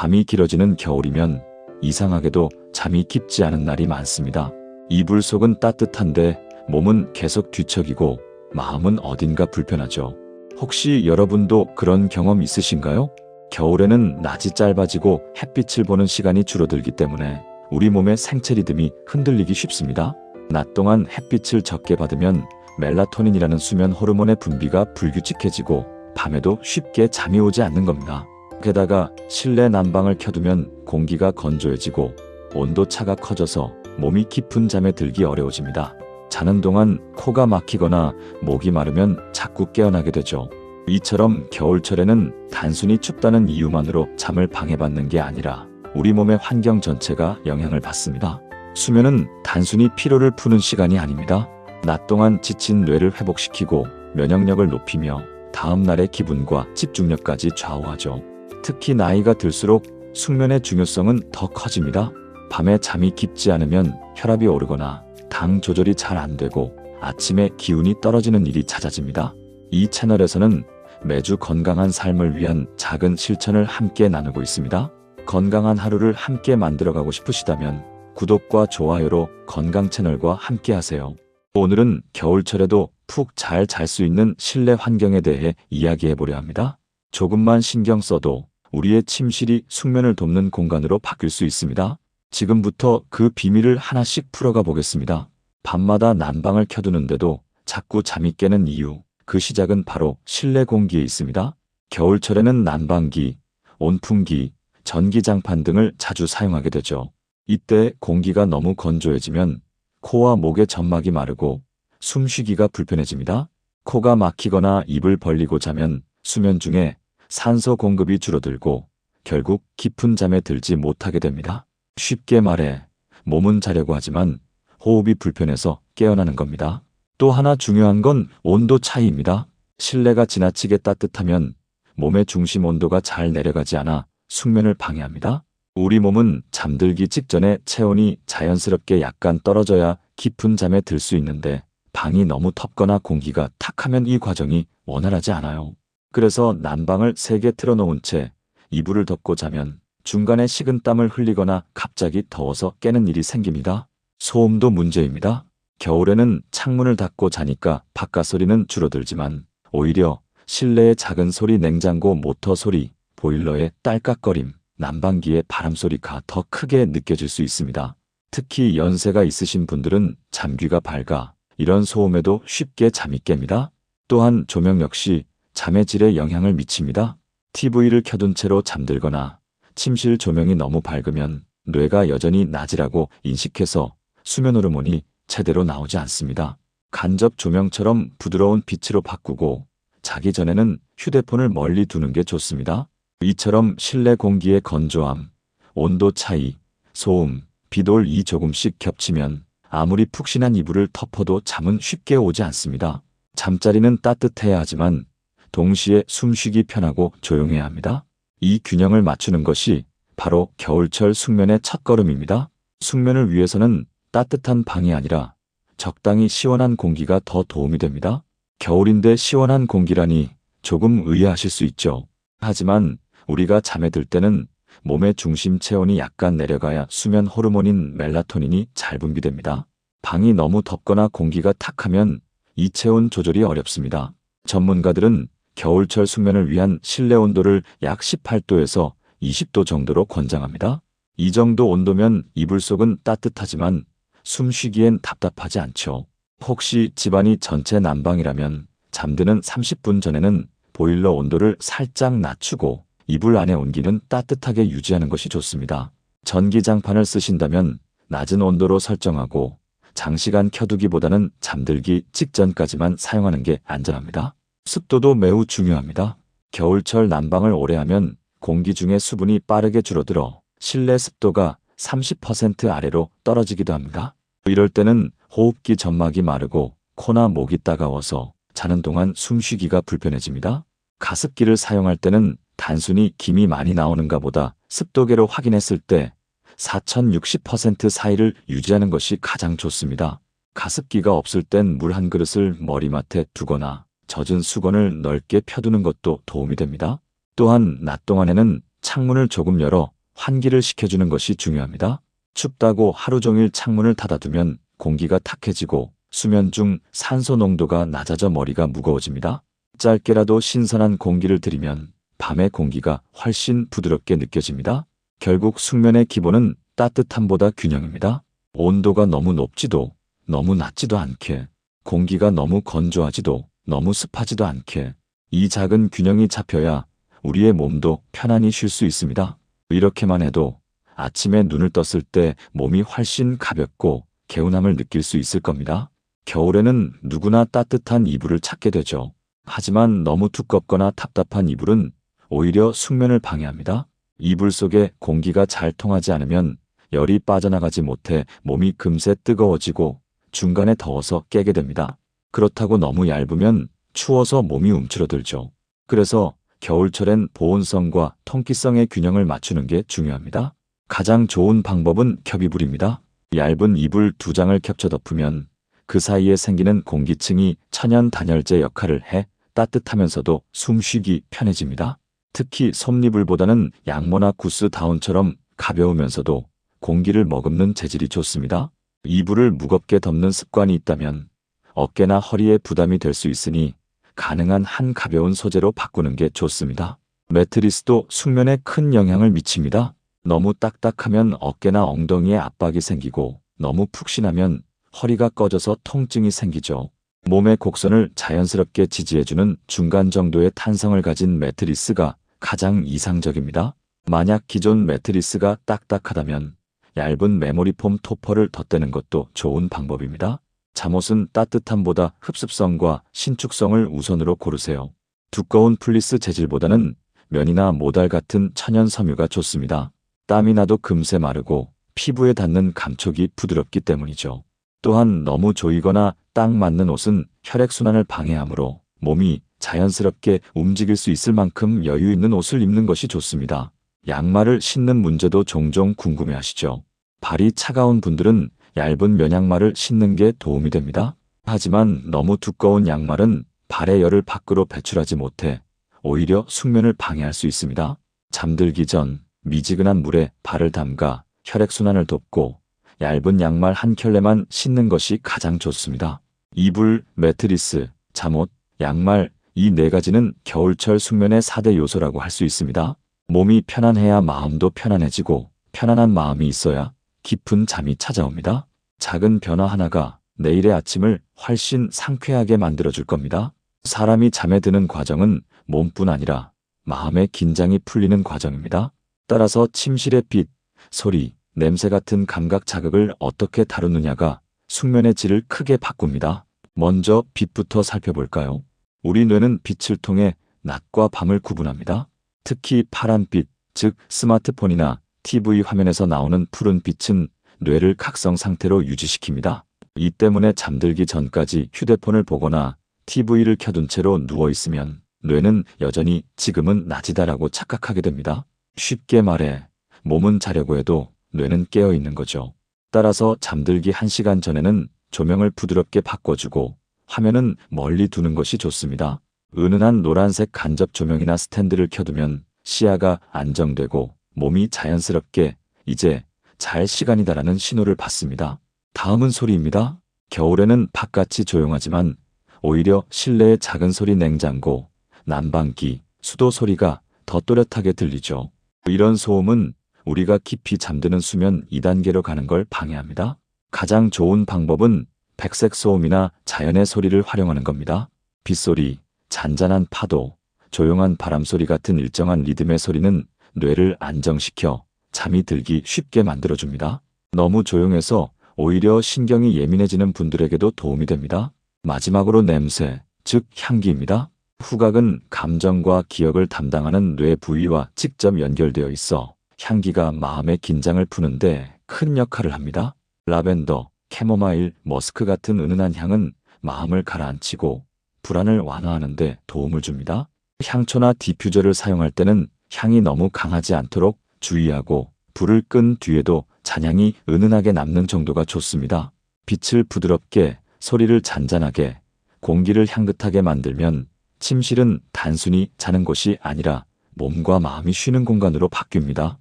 밤이 길어지는 겨울이면 이상하게도 잠이 깊지 않은 날이 많습니다. 이불 속은 따뜻한데 몸은 계속 뒤척이고 마음은 어딘가 불편하죠. 혹시 여러분도 그런 경험 있으신가요? 겨울에는 낮이 짧아지고 햇빛을 보는 시간이 줄어들기 때문에 우리 몸의 생체 리듬이 흔들리기 쉽습니다. 낮 동안 햇빛을 적게 받으면 멜라토닌이라는 수면 호르몬의 분비가 불규칙해지고 밤에도 쉽게 잠이 오지 않는 겁니다. 게다가 실내 난방을 켜두면 공기가 건조해지고 온도차가 커져서 몸이 깊은 잠에 들기 어려워집니다. 자는 동안 코가 막히거나 목이 마르면 자꾸 깨어나게 되죠. 이처럼 겨울철에는 단순히 춥다는 이유만으로 잠을 방해받는 게 아니라 우리 몸의 환경 전체가 영향을 받습니다. 수면은 단순히 피로를 푸는 시간이 아닙니다. 낮 동안 지친 뇌를 회복시키고 면역력을 높이며 다음 날의 기분과 집중력까지 좌우하죠. 특히 나이가 들수록 숙면의 중요성은 더 커집니다. 밤에 잠이 깊지 않으면 혈압이 오르거나 당 조절이 잘 안 되고 아침에 기운이 떨어지는 일이 잦아집니다. 이 채널에서는 매주 건강한 삶을 위한 작은 실천을 함께 나누고 있습니다. 건강한 하루를 함께 만들어가고 싶으시다면 구독과 좋아요로 건강 채널과 함께 하세요. 오늘은 겨울철에도 푹 잘 잘 수 있는 실내 환경에 대해 이야기해 보려 합니다. 조금만 신경 써도 우리의 침실이 숙면을 돕는 공간으로 바뀔 수 있습니다. 지금부터 그 비밀을 하나씩 풀어가 보겠습니다. 밤마다 난방을 켜두는데도 자꾸 잠이 깨는 이유, 그 시작은 바로 실내 공기에 있습니다. 겨울철에는 난방기, 온풍기, 전기장판 등을 자주 사용하게 되죠. 이때 공기가 너무 건조해지면 코와 목의 점막이 마르고 숨쉬기가 불편해집니다. 코가 막히거나 입을 벌리고 자면 수면 중에 산소 공급이 줄어들고 결국 깊은 잠에 들지 못하게 됩니다. 쉽게 말해 몸은 자려고 하지만 호흡이 불편해서 깨어나는 겁니다. 또 하나 중요한 건 온도 차이입니다. 실내가 지나치게 따뜻하면 몸의 중심 온도가 잘 내려가지 않아 숙면을 방해합니다. 우리 몸은 잠들기 직전에 체온이 자연스럽게 약간 떨어져야 깊은 잠에 들 수 있는데 방이 너무 덥거나 공기가 탁하면 이 과정이 원활하지 않아요. 그래서 난방을 세게 틀어놓은 채 이불을 덮고 자면 중간에 식은땀을 흘리거나 갑자기 더워서 깨는 일이 생깁니다. 소음도 문제입니다. 겨울에는 창문을 닫고 자니까 바깥 소리는 줄어들지만 오히려 실내의 작은 소리, 냉장고 모터 소리, 보일러의 딸깍거림, 난방기의 바람 소리가 더 크게 느껴질 수 있습니다. 특히 연세가 있으신 분들은 잠귀가 밝아 이런 소음에도 쉽게 잠이 깹니다. 또한 조명 역시 잠의 질에 영향을 미칩니다. TV를 켜둔 채로 잠들거나 침실 조명이 너무 밝으면 뇌가 여전히 낮이라고 인식해서 수면 호르몬이 제대로 나오지 않습니다. 간접 조명처럼 부드러운 빛으로 바꾸고 자기 전에는 휴대폰을 멀리 두는 게 좋습니다. 이처럼 실내 공기의 건조함, 온도 차이, 소음, 비돌이 조금씩 겹치면 아무리 푹신한 이불을 덮어도 잠은 쉽게 오지 않습니다. 잠자리는 따뜻해야 하지만 동시에 숨쉬기 편하고 조용해야 합니다. 이 균형을 맞추는 것이 바로 겨울철 숙면의 첫걸음입니다. 숙면을 위해서는 따뜻한 방이 아니라 적당히 시원한 공기가 더 도움이 됩니다. 겨울인데 시원한 공기라니 조금 의아하실 수 있죠. 하지만 우리가 잠에 들 때는 몸의 중심 체온이 약간 내려가야 수면 호르몬인 멜라토닌이 잘 분비됩니다. 방이 너무 덥거나 공기가 탁하면 이 체온 조절이 어렵습니다. 전문가들은 겨울철 숙면을 위한 실내 온도를 약 18도에서 20도 정도로 권장합니다. 이 정도 온도면 이불 속은 따뜻하지만 숨쉬기엔 답답하지 않죠. 혹시 집안이 전체 난방이라면 잠드는 30분 전에는 보일러 온도를 살짝 낮추고 이불 안의 온기는 따뜻하게 유지하는 것이 좋습니다. 전기장판을 쓰신다면 낮은 온도로 설정하고 장시간 켜두기보다는 잠들기 직전까지만 사용하는 게 안전합니다. 습도도 매우 중요합니다. 겨울철 난방을 오래 하면 공기 중의 수분이 빠르게 줄어들어 실내 습도가 30% 아래로 떨어지기도 합니다. 이럴 때는 호흡기 점막이 마르고 코나 목이 따가워서 자는 동안 숨쉬기가 불편해집니다. 가습기를 사용할 때는 단순히 김이 많이 나오는가 보다 습도계로 확인했을 때 4060% 사이를 유지하는 것이 가장 좋습니다. 가습기가 없을 땐 물 한 그릇을 머리맡에 두거나 젖은 수건을 넓게 펴두는 것도 도움이 됩니다. 또한 낮 동안에는 창문을 조금 열어 환기를 시켜주는 것이 중요합니다. 춥다고 하루 종일 창문을 닫아두면 공기가 탁해지고 수면 중 산소 농도가 낮아져 머리가 무거워집니다. 짧게라도 신선한 공기를 들이면 밤의 공기가 훨씬 부드럽게 느껴집니다. 결국 숙면의 기본은 따뜻함보다 균형입니다. 온도가 너무 높지도 너무 낮지도 않게, 공기가 너무 건조하지도 너무 습하지도 않게, 이 작은 균형이 잡혀야 우리의 몸도 편안히 쉴 수 있습니다. 이렇게만 해도 아침에 눈을 떴을 때 몸이 훨씬 가볍고 개운함을 느낄 수 있을 겁니다. 겨울에는 누구나 따뜻한 이불을 찾게 되죠. 하지만 너무 두껍거나 답답한 이불은 오히려 숙면을 방해합니다. 이불 속에 공기가 잘 통하지 않으면 열이 빠져나가지 못해 몸이 금세 뜨거워지고 중간에 더워서 깨게 됩니다. 그렇다고 너무 얇으면 추워서 몸이 움츠러들죠. 그래서 겨울철엔 보온성과 통기성의 균형을 맞추는 게 중요합니다. 가장 좋은 방법은 겹이불입니다. 얇은 이불 2장을 겹쳐 덮으면 그 사이에 생기는 공기층이 천연 단열재 역할을 해 따뜻하면서도 숨쉬기 편해집니다. 특히 솜이불보다는 양모나 구스 다운처럼 가벼우면서도 공기를 머금는 재질이 좋습니다. 이불을 무겁게 덮는 습관이 있다면 어깨나 허리에 부담이 될 수 있으니 가능한 한 가벼운 소재로 바꾸는 게 좋습니다. 매트리스도 숙면에 큰 영향을 미칩니다. 너무 딱딱하면 어깨나 엉덩이에 압박이 생기고 너무 푹신하면 허리가 꺼져서 통증이 생기죠. 몸의 곡선을 자연스럽게 지지해주는 중간 정도의 탄성을 가진 매트리스가 가장 이상적입니다. 만약 기존 매트리스가 딱딱하다면 얇은 메모리폼 토퍼를 덧대는 것도 좋은 방법입니다. 잠옷은 따뜻함보다 흡습성과 신축성을 우선으로 고르세요. 두꺼운 플리스 재질보다는 면이나 모달 같은 천연 섬유가 좋습니다. 땀이 나도 금세 마르고 피부에 닿는 감촉이 부드럽기 때문이죠. 또한 너무 조이거나 딱 맞는 옷은 혈액순환을 방해하므로 몸이 자연스럽게 움직일 수 있을 만큼 여유 있는 옷을 입는 것이 좋습니다. 양말을 신는 문제도 종종 궁금해하시죠. 발이 차가운 분들은 얇은 면양말을 신는 게 도움이 됩니다. 하지만 너무 두꺼운 양말은 발의 열을 밖으로 배출하지 못해 오히려 숙면을 방해할 수 있습니다. 잠들기 전 미지근한 물에 발을 담가 혈액순환을 돕고 얇은 양말 한 켤레만 신는 것이 가장 좋습니다. 이불, 매트리스, 잠옷, 양말 이 4가지는 겨울철 숙면의 4대 요소라고 할 수 있습니다. 몸이 편안해야 마음도 편안해지고 편안한 마음이 있어야 깊은 잠이 찾아옵니다. 작은 변화 하나가 내일의 아침을 훨씬 상쾌하게 만들어줄 겁니다. 사람이 잠에 드는 과정은 몸뿐 아니라 마음의 긴장이 풀리는 과정입니다. 따라서 침실의 빛, 소리, 냄새 같은 감각 자극을 어떻게 다루느냐가 숙면의 질을 크게 바꿉니다. 먼저 빛부터 살펴볼까요? 우리 뇌는 빛을 통해 낮과 밤을 구분합니다. 특히 파란빛, 즉 스마트폰이나 TV 화면에서 나오는 푸른 빛은 뇌를 각성 상태로 유지시킵니다. 이 때문에 잠들기 전까지 휴대폰을 보거나 TV를 켜둔 채로 누워있으면 뇌는 여전히 지금은 낮이다라고 착각하게 됩니다. 쉽게 말해 몸은 자려고 해도 뇌는 깨어있는 거죠. 따라서 잠들기 1시간 전에는 조명을 부드럽게 바꿔주고 화면은 멀리 두는 것이 좋습니다. 은은한 노란색 간접 조명이나 스탠드를 켜두면 시야가 안정되고 몸이 자연스럽게 이제 잘 시간이다라는 신호를 받습니다. 다음은 소리입니다. 겨울에는 바깥이 조용하지만 오히려 실내의 작은 소리 냉장고, 난방기, 수도 소리가 더 또렷하게 들리죠. 이런 소음은 우리가 깊이 잠드는 수면 2단계로 가는 걸 방해합니다. 가장 좋은 방법은 백색 소음이나 자연의 소리를 활용하는 겁니다. 빗소리, 잔잔한 파도, 조용한 바람소리 같은 일정한 리듬의 소리는 뇌를 안정시켜 잠이 들기 쉽게 만들어줍니다. 너무 조용해서 오히려 신경이 예민해지는 분들에게도 도움이 됩니다. 마지막으로 냄새, 즉 향기입니다. 후각은 감정과 기억을 담당하는 뇌 부위와 직접 연결되어 있어 향기가 마음의 긴장을 푸는데 큰 역할을 합니다. 라벤더, 캐모마일, 머스크 같은 은은한 향은 마음을 가라앉히고 불안을 완화하는 데 도움을 줍니다. 향초나 디퓨저를 사용할 때는 향이 너무 강하지 않도록 주의하고 불을 끈 뒤에도 잔향이 은은하게 남는 정도가 좋습니다. 빛을 부드럽게, 소리를 잔잔하게, 공기를 향긋하게 만들면 침실은 단순히 자는 곳이 아니라 몸과 마음이 쉬는 공간으로 바뀝니다.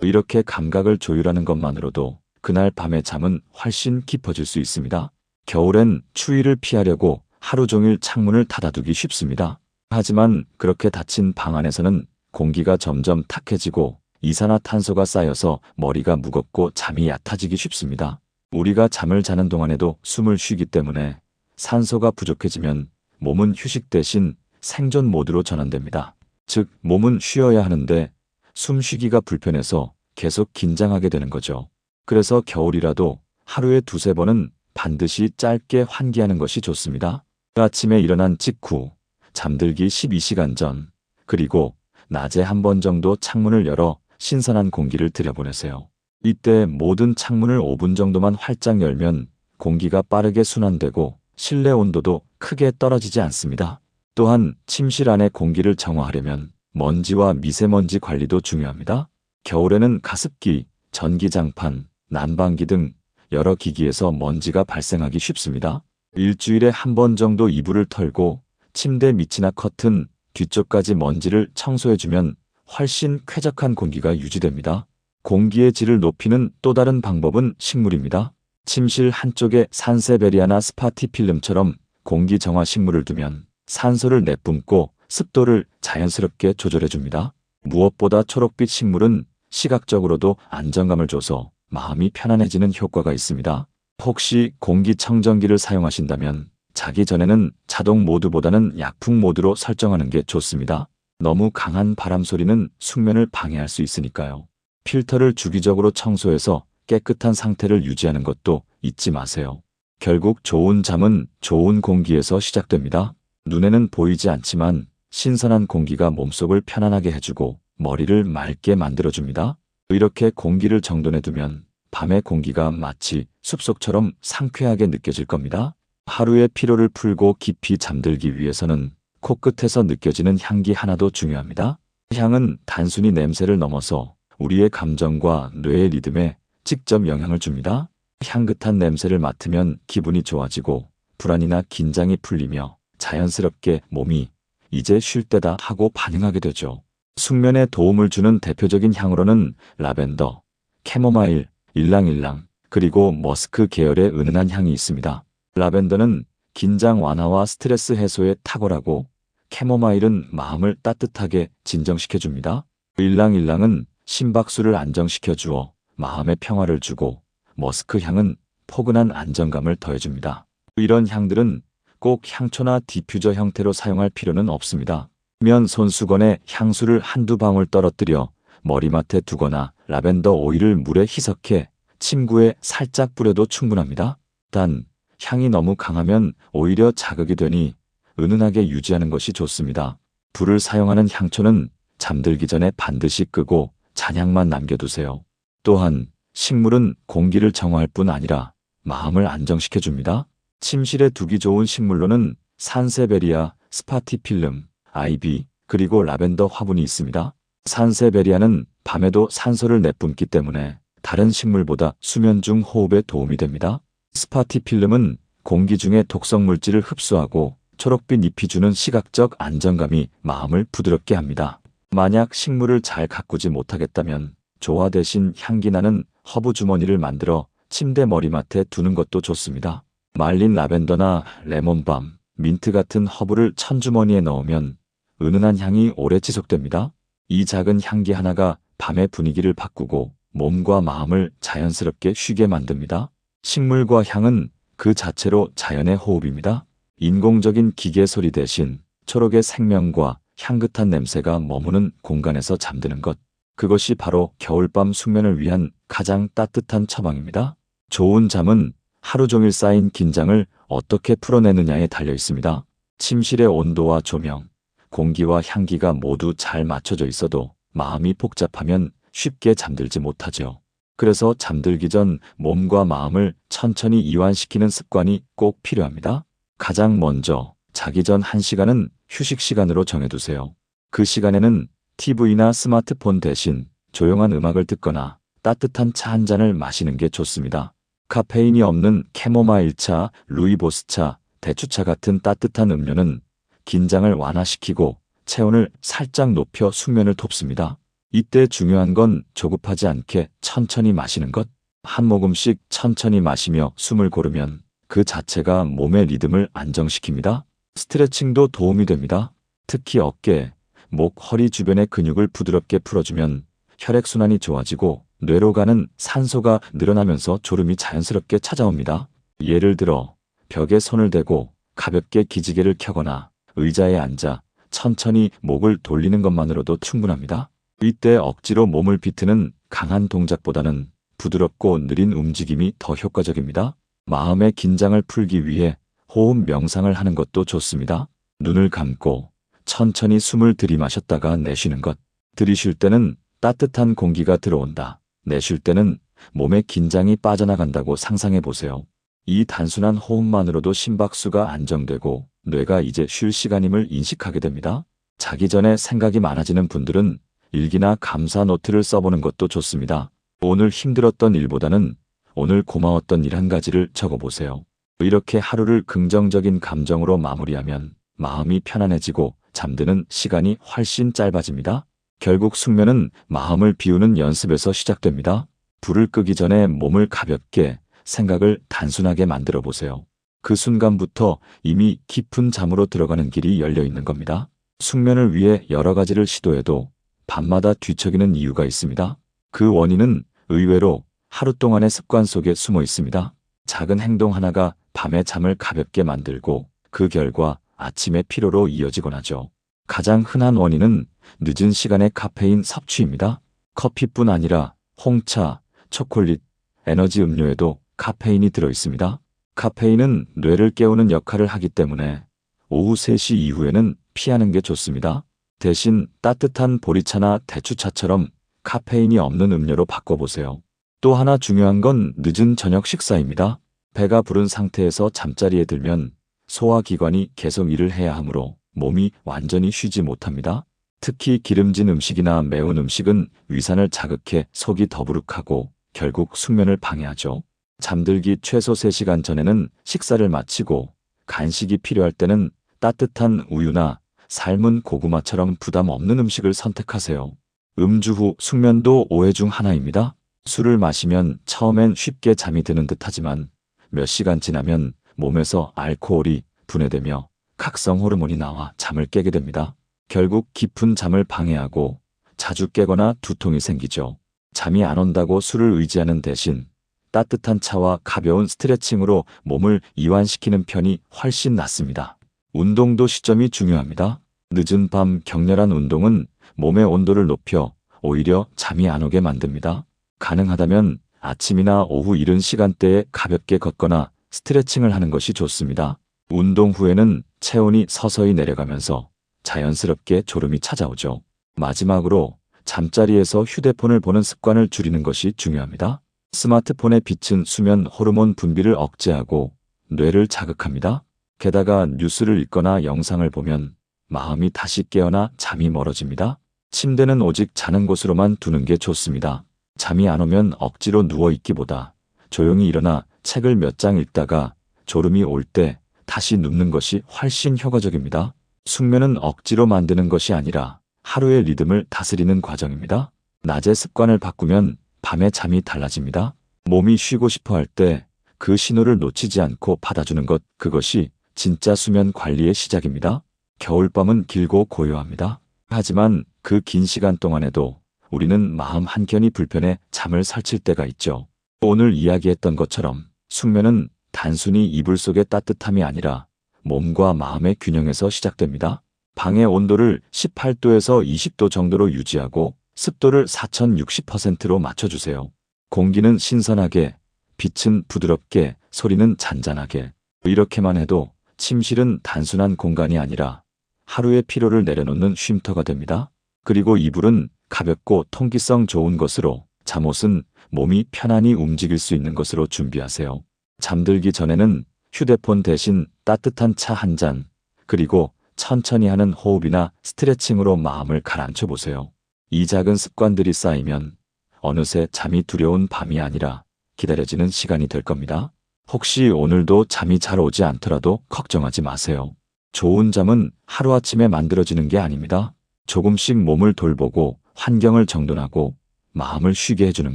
이렇게 감각을 조율하는 것만으로도 그날 밤의 잠은 훨씬 깊어질 수 있습니다. 겨울엔 추위를 피하려고 하루 종일 창문을 닫아두기 쉽습니다. 하지만 그렇게 닫힌 방 안에서는 공기가 점점 탁해지고 이산화탄소가 쌓여서 머리가 무겁고 잠이 얕아지기 쉽습니다. 우리가 잠을 자는 동안에도 숨을 쉬기 때문에 산소가 부족해지면 몸은 휴식 대신 생존 모드로 전환됩니다. 즉, 몸은 쉬어야 하는데 숨쉬기가 불편해서 계속 긴장하게 되는 거죠. 그래서 겨울이라도 하루에 두세 번은 반드시 짧게 환기하는 것이 좋습니다. 아침에 일어난 직후, 잠들기 12시간 전, 그리고 낮에 한 번 정도 창문을 열어 신선한 공기를 들여보내세요. 이때 모든 창문을 5분 정도만 활짝 열면 공기가 빠르게 순환되고 실내 온도도 크게 떨어지지 않습니다. 또한 침실 안의 공기를 정화하려면 먼지와 미세먼지 관리도 중요합니다. 겨울에는 가습기, 전기장판, 난방기 등 여러 기기에서 먼지가 발생하기 쉽습니다. 일주일에 한 번 정도 이불을 털고 침대 밑이나 커튼, 뒤쪽까지 먼지를 청소해주면 훨씬 쾌적한 공기가 유지됩니다. 공기의 질을 높이는 또 다른 방법은 식물입니다. 침실 한쪽에 산세베리아나 스파티필름처럼 공기 정화 식물을 두면 산소를 내뿜고 습도를 자연스럽게 조절해줍니다. 무엇보다 초록빛 식물은 시각적으로도 안정감을 줘서 마음이 편안해지는 효과가 있습니다. 혹시 공기청정기를 사용하신다면 자기 전에는 자동 모드보다는 약풍 모드로 설정하는 게 좋습니다. 너무 강한 바람 소리는 숙면을 방해할 수 있으니까요. 필터를 주기적으로 청소해서 깨끗한 상태를 유지하는 것도 잊지 마세요. 결국 좋은 잠은 좋은 공기에서 시작됩니다. 눈에는 보이지 않지만 신선한 공기가 몸속을 편안하게 해주고 머리를 맑게 만들어줍니다. 이렇게 공기를 정돈해두면 밤의 공기가 마치 숲속처럼 상쾌하게 느껴질 겁니다. 하루의 피로를 풀고 깊이 잠들기 위해서는 코끝에서 느껴지는 향기 하나도 중요합니다. 향은 단순히 냄새를 넘어서 우리의 감정과 뇌의 리듬에 직접 영향을 줍니다. 향긋한 냄새를 맡으면 기분이 좋아지고 불안이나 긴장이 풀리며 자연스럽게 몸이 이제 쉴 때다 하고 반응하게 되죠. 숙면에 도움을 주는 대표적인 향으로는 라벤더, 캐모마일, 일랑일랑, 그리고 머스크 계열의 은은한 향이 있습니다. 라벤더는 긴장 완화와 스트레스 해소에 탁월하고 캐모마일은 마음을 따뜻하게 진정시켜줍니다. 일랑일랑은 심박수를 안정시켜주어 마음의 평화를 주고 머스크 향은 포근한 안정감을 더해줍니다. 이런 향들은 꼭 향초나 디퓨저 형태로 사용할 필요는 없습니다. 면 손수건에 향수를 한두 방울 떨어뜨려 머리맡에 두거나 라벤더 오일을 물에 희석해 침구에 살짝 뿌려도 충분합니다. 단, 향이 너무 강하면 오히려 자극이 되니 은은하게 유지하는 것이 좋습니다. 불을 사용하는 향초는 잠들기 전에 반드시 끄고 잔향만 남겨두세요. 또한 식물은 공기를 정화할 뿐 아니라 마음을 안정시켜줍니다. 침실에 두기 좋은 식물로는 산세베리아, 스파티필름, 아이비, 그리고 라벤더 화분이 있습니다. 산세베리아는 밤에도 산소를 내뿜기 때문에 다른 식물보다 수면 중 호흡에 도움이 됩니다. 스파티필름은 공기 중에 독성 물질을 흡수하고 초록빛 잎이 주는 시각적 안정감이 마음을 부드럽게 합니다. 만약 식물을 잘 가꾸지 못하겠다면 조화 대신 향기 나는 허브 주머니를 만들어 침대 머리맡에 두는 것도 좋습니다. 말린 라벤더나 레몬밤, 민트 같은 허브를 천주머니에 넣으면 은은한 향이 오래 지속됩니다. 이 작은 향기 하나가 밤의 분위기를 바꾸고 몸과 마음을 자연스럽게 쉬게 만듭니다. 식물과 향은 그 자체로 자연의 호흡입니다. 인공적인 기계 소리 대신 초록의 생명과 향긋한 냄새가 머무는 공간에서 잠드는 것. 그것이 바로 겨울밤 숙면을 위한 가장 따뜻한 처방입니다. 좋은 잠은 하루 종일 쌓인 긴장을 어떻게 풀어내느냐에 달려 있습니다. 침실의 온도와 조명, 공기와 향기가 모두 잘 맞춰져 있어도 마음이 복잡하면 쉽게 잠들지 못하죠. 그래서 잠들기 전 몸과 마음을 천천히 이완시키는 습관이 꼭 필요합니다. 가장 먼저 자기 전 1시간은 휴식 시간으로 정해두세요. 그 시간에는 TV나 스마트폰 대신 조용한 음악을 듣거나 따뜻한 차 한 잔을 마시는 게 좋습니다. 카페인이 없는 캐모마일차, 루이보스차, 대추차 같은 따뜻한 음료는 긴장을 완화시키고 체온을 살짝 높여 숙면을 돕습니다. 이때 중요한 건 조급하지 않게 천천히 마시는 것. 한 모금씩 천천히 마시며 숨을 고르면 그 자체가 몸의 리듬을 안정시킵니다. 스트레칭도 도움이 됩니다. 특히 어깨, 목, 허리 주변의 근육을 부드럽게 풀어주면 혈액순환이 좋아지고 뇌로 가는 산소가 늘어나면서 졸음이 자연스럽게 찾아옵니다. 예를 들어 벽에 손을 대고 가볍게 기지개를 켜거나 의자에 앉아 천천히 목을 돌리는 것만으로도 충분합니다. 이때 억지로 몸을 비트는 강한 동작보다는 부드럽고 느린 움직임이 더 효과적입니다. 마음의 긴장을 풀기 위해 호흡 명상을 하는 것도 좋습니다. 눈을 감고 천천히 숨을 들이마셨다가 내쉬는 것. 들이쉴 때는 따뜻한 공기가 들어온다. 내쉴 때는 몸의 긴장이 빠져나간다고 상상해 보세요. 이 단순한 호흡만으로도 심박수가 안정되고 뇌가 이제 쉴 시간임을 인식하게 됩니다. 자기 전에 생각이 많아지는 분들은 일기나 감사 노트를 써보는 것도 좋습니다. 오늘 힘들었던 일보다는 오늘 고마웠던 일 한 가지를 적어보세요. 이렇게 하루를 긍정적인 감정으로 마무리하면 마음이 편안해지고 잠드는 시간이 훨씬 짧아집니다. 결국 숙면은 마음을 비우는 연습에서 시작됩니다. 불을 끄기 전에 몸을 가볍게, 생각을 단순하게 만들어 보세요. 그 순간부터 이미 깊은 잠으로 들어가는 길이 열려 있는 겁니다. 숙면을 위해 여러 가지를 시도해도 밤마다 뒤척이는 이유가 있습니다. 그 원인은 의외로 하루 동안의 습관 속에 숨어 있습니다. 작은 행동 하나가 밤에 잠을 가볍게 만들고 그 결과 아침의 피로로 이어지곤 하죠. 가장 흔한 원인은 늦은 시간의 카페인 섭취입니다. 커피뿐 아니라 홍차, 초콜릿, 에너지 음료에도 카페인이 들어 있습니다. 카페인은 뇌를 깨우는 역할을 하기 때문에 오후 3시 이후에는 피하는 게 좋습니다. 대신 따뜻한 보리차나 대추차처럼 카페인이 없는 음료로 바꿔보세요. 또 하나 중요한 건 늦은 저녁 식사입니다. 배가 부른 상태에서 잠자리에 들면 소화기관이 계속 일을 해야 하므로 몸이 완전히 쉬지 못합니다. 특히 기름진 음식이나 매운 음식은 위산을 자극해 속이 더부룩하고 결국 숙면을 방해하죠. 잠들기 최소 3시간 전에는 식사를 마치고 간식이 필요할 때는 따뜻한 우유나 삶은 고구마처럼 부담 없는 음식을 선택하세요. 음주 후 숙면도 오해 중 하나입니다. 술을 마시면 처음엔 쉽게 잠이 드는 듯하지만 몇 시간 지나면 몸에서 알코올이 분해되며 각성 호르몬이 나와 잠을 깨게 됩니다. 결국 깊은 잠을 방해하고 자주 깨거나 두통이 생기죠. 잠이 안 온다고 술을 의지하는 대신 따뜻한 차와 가벼운 스트레칭으로 몸을 이완시키는 편이 훨씬 낫습니다. 운동도 시점이 중요합니다. 늦은 밤 격렬한 운동은 몸의 온도를 높여 오히려 잠이 안 오게 만듭니다. 가능하다면 아침이나 오후 이른 시간대에 가볍게 걷거나 스트레칭을 하는 것이 좋습니다. 운동 후에는 체온이 서서히 내려가면서 자연스럽게 졸음이 찾아오죠. 마지막으로 잠자리에서 휴대폰을 보는 습관을 줄이는 것이 중요합니다. 스마트폰의 빛은 수면 호르몬 분비를 억제하고 뇌를 자극합니다. 게다가 뉴스를 읽거나 영상을 보면 마음이 다시 깨어나 잠이 멀어집니다. 침대는 오직 자는 곳으로만 두는 게 좋습니다. 잠이 안 오면 억지로 누워있기보다 조용히 일어나 책을 몇 장 읽다가 졸음이 올 때 다시 눕는 것이 훨씬 효과적입니다. 숙면은 억지로 만드는 것이 아니라 하루의 리듬을 다스리는 과정입니다. 낮에 습관을 바꾸면 밤에 잠이 달라집니다. 몸이 쉬고 싶어 할 때 그 신호를 놓치지 않고 받아주는 것, 그것이 진짜 수면 관리의 시작입니다. 겨울밤은 길고 고요합니다. 하지만 그 긴 시간 동안에도 우리는 마음 한켠이 불편해 잠을 설칠 때가 있죠. 오늘 이야기했던 것처럼 숙면은 단순히 이불 속의 따뜻함이 아니라 몸과 마음의 균형에서 시작됩니다. 방의 온도를 18도에서 20도 정도로 유지하고 습도를 4060%로 맞춰주세요. 공기는 신선하게, 빛은 부드럽게, 소리는 잔잔하게. 이렇게만 해도 침실은 단순한 공간이 아니라 하루의 피로를 내려놓는 쉼터가 됩니다. 그리고 이불은 가볍고 통기성 좋은 것으로, 잠옷은 몸이 편안히 움직일 수 있는 것으로 준비하세요. 잠들기 전에는 휴대폰 대신 따뜻한 차 한 잔, 그리고 천천히 하는 호흡이나 스트레칭으로 마음을 가라앉혀 보세요. 이 작은 습관들이 쌓이면 어느새 잠이 두려운 밤이 아니라 기다려지는 시간이 될 겁니다. 혹시 오늘도 잠이 잘 오지 않더라도 걱정하지 마세요. 좋은 잠은 하루아침에 만들어지는 게 아닙니다. 조금씩 몸을 돌보고 환경을 정돈하고 마음을 쉬게 해주는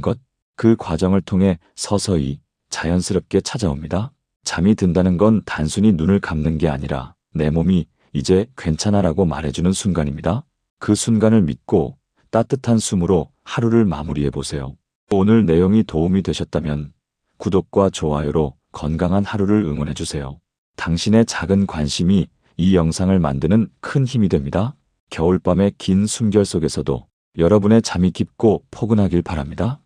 것, 그 과정을 통해 서서히 자연스럽게 찾아옵니다. 잠이 든다는 건 단순히 눈을 감는 게 아니라 내 몸이 이제 괜찮아라고 말해주는 순간입니다. 그 순간을 믿고 따뜻한 숨으로 하루를 마무리해 보세요. 오늘 내용이 도움이 되셨다면 구독과 좋아요로 건강한 하루를 응원해 주세요. 당신의 작은 관심이 이 영상을 만드는 큰 힘이 됩니다. 겨울밤의 긴 숨결 속에서도 여러분의 잠이 깊고 포근하길 바랍니다.